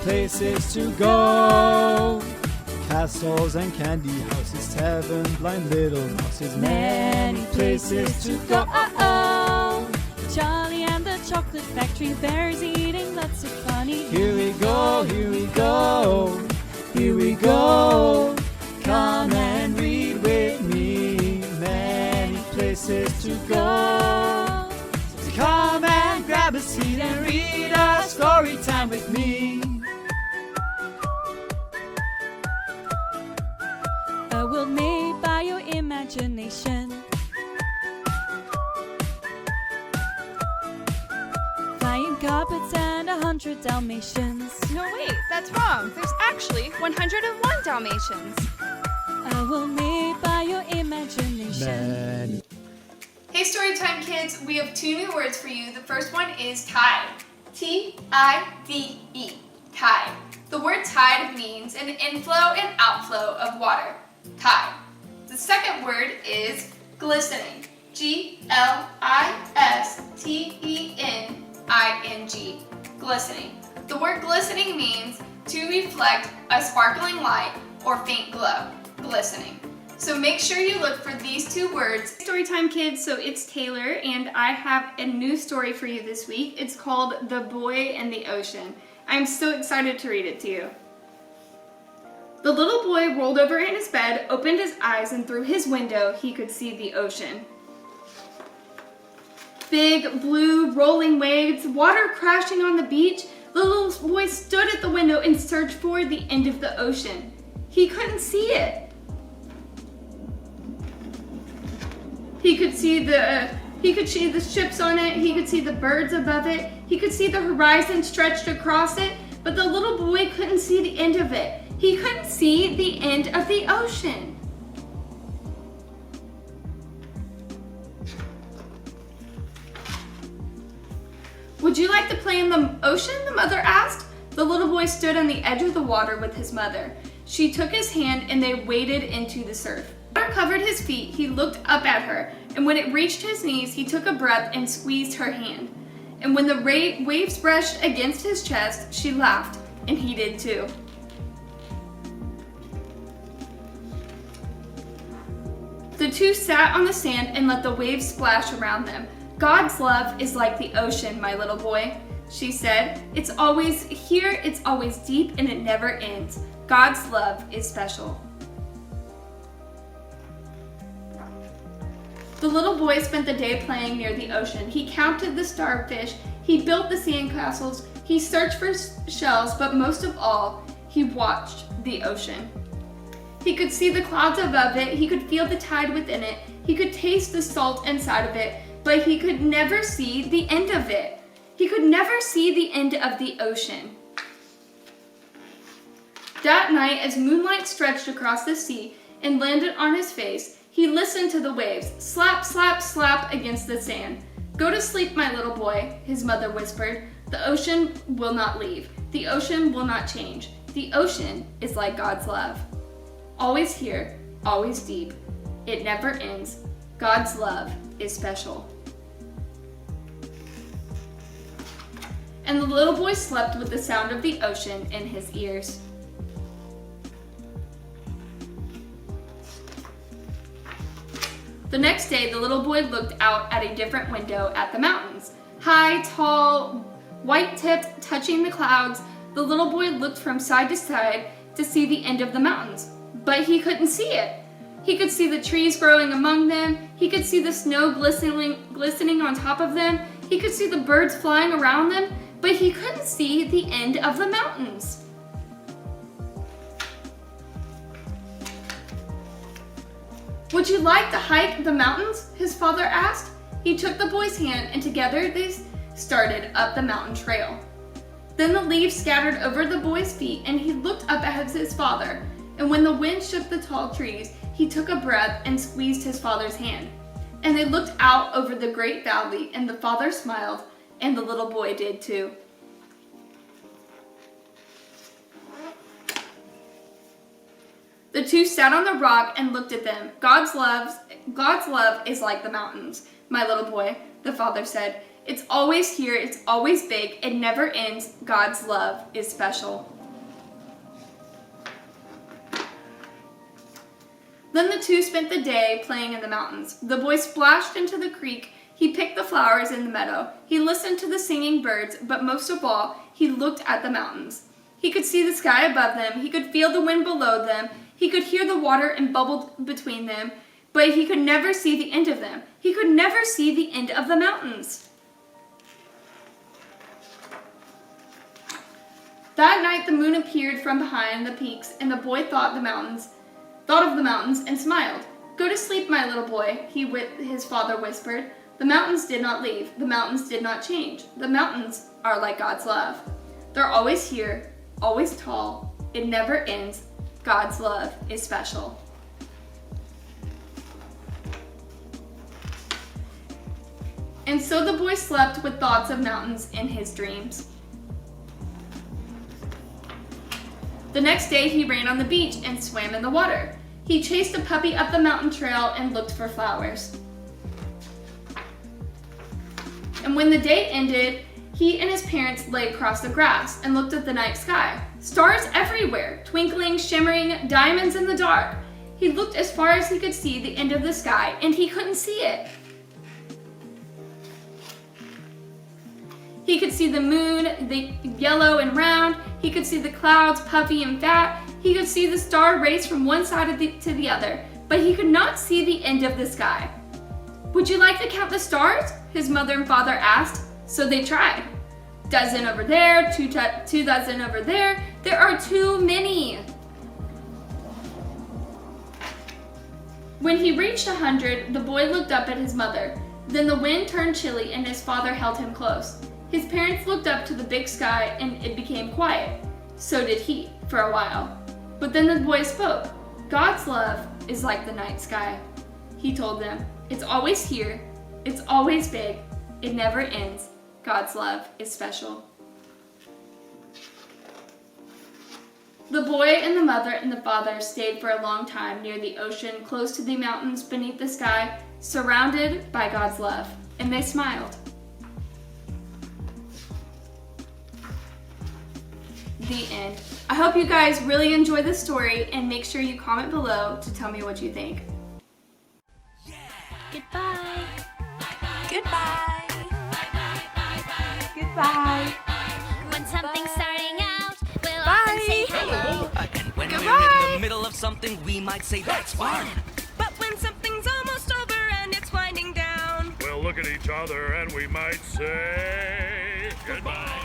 places to go. Castles and candy houses, 7 blind little mouses, many places to go. Charlie and the Chocolate Factory, bears eating lots of funny. Here we go, here we go, here we go. Come and read with me, many places to go. So come and grab a seat and read a story time with me. A world made by your imagination. Flying carpets and 100 Dalmatians. No, wait, that's wrong. There's actually 101 Dalmatians. A world made by your imagination. Hey Storytime kids, we have 2 new words for you. The first one is tide. T-I-D-E, tide. The word tide means an inflow and outflow of water. Tide. The second word is glistening. G-L-I-S-T-E-N-I-N-G. Glistening. The word glistening means to reflect a sparkling light or faint glow. Glistening. So make sure you look for these 2 words. Storytime kids, so it's Taylor, and I have a new story for you this week. It's called The Boy and the Ocean. I'm so excited to read it to you. The little boy rolled over in his bed, opened his eyes, and through his window he could see the ocean. Big, blue, rolling waves, water crashing on the beach. The little boy stood at the window and searched for the end of the ocean. He couldn't see it. He could see the ships on it. He could see the birds above it. He could see the horizon stretched across it, but the little boy couldn't see the end of it. He couldn't see the end of the ocean. Would you like to play in the ocean? The mother asked. The little boy stood on the edge of the water with his mother. She took his hand and they waded into the surf. Water covered his feet. He looked up at her, and when it reached his knees, he took a breath and squeezed her hand. And when the waves brushed against his chest, she laughed, and he did too. The 2 sat on the sand and let the waves splash around them. God's love is like the ocean, my little boy, she said. It's always here, it's always deep, and it never ends. God's love is special. The little boy spent the day playing near the ocean. He counted the starfish, he built the sandcastles, he searched for shells, but most of all, he watched the ocean. He could see the clouds above it, he could feel the tide within it, he could taste the salt inside of it, but he could never see the end of it. He could never see the end of the ocean. That night, as moonlight stretched across the sea and landed on his face, he listened to the waves, slap, slap, slap against the sand. Go to sleep, my little boy, his mother whispered. The ocean will not leave. The ocean will not change. The ocean is like God's love. Always here, always deep. It never ends. God's love is special. And the little boy slept with the sound of the ocean in his ears. The next day, the little boy looked out at a different window at the mountains. High, tall, white-tipped, touching the clouds, the little boy looked from side to side to see the end of the mountains. But he couldn't see it. He could see the trees growing among them. He could see the snow glistening on top of them. He could see the birds flying around them, but he couldn't see the end of the mountains. Would you like to hike the mountains? His father asked. He took the boy's hand and together they started up the mountain trail. Then the leaves scattered over the boy's feet and he looked up at his father. And when the wind shook the tall trees, he took a breath and squeezed his father's hand. And they looked out over the great valley and the father smiled and the little boy did too. The 2 sat on the rock and looked at them. God's love is like the mountains, my little boy, the father said. It's always here, it's always big, it never ends. God's love is special. Then the two spent the day playing in the mountains. The boy splashed into the creek. He picked the flowers in the meadow. He listened to the singing birds, but most of all, he looked at the mountains. He could see the sky above them. He could feel the wind below them. He could hear the water and bubble between them, but he could never see the end of them. He could never see the end of the mountains. That night the moon appeared from behind the peaks, and the boy thought of the mountains and smiled. "Go to sleep, my little boy," his father whispered. "The mountains did not leave. The mountains did not change. The mountains are like God's love. They're always here, always tall. It never ends. God's love is special." And so the boy slept with thoughts of mountains in his dreams. The next day he ran on the beach and swam in the water. He chased a puppy up the mountain trail and looked for flowers. And when the day ended, he and his parents lay across the grass and looked at the night sky. Stars everywhere, twinkling, shimmering, diamonds in the dark. He looked as far as he could see the end of the sky, and he couldn't see it. He could see the moon, the yellow and round. He could see the clouds, puffy and fat. He could see the star race from one side to the other, but he could not see the end of the sky. "Would you like to count the stars?" his mother and father asked. So they tried. Dozen over there, two dozen over there. There are too many. When he reached 100, the boy looked up at his mother. Then the wind turned chilly and his father held him close. His parents looked up to the big sky and it became quiet. So did he, for a while. But then the boy spoke. "God's love is like the night sky," he told them. "It's always here. It's always big. It never ends. God's love is special." The boy and the mother and the father stayed for a long time near the ocean, close to the mountains, beneath the sky, surrounded by God's love, and they smiled. The end. I hope you guys really enjoy this story, and make sure you comment below to tell me what you think. Goodbye. Goodbye. Goodbye. When something's starting out, we'll Bye. often say hello. And when we're Goodbye. in the middle of something, we might say, "That's fun." But when something's almost over and it's winding down, We'll look at each other and we might say goodbye.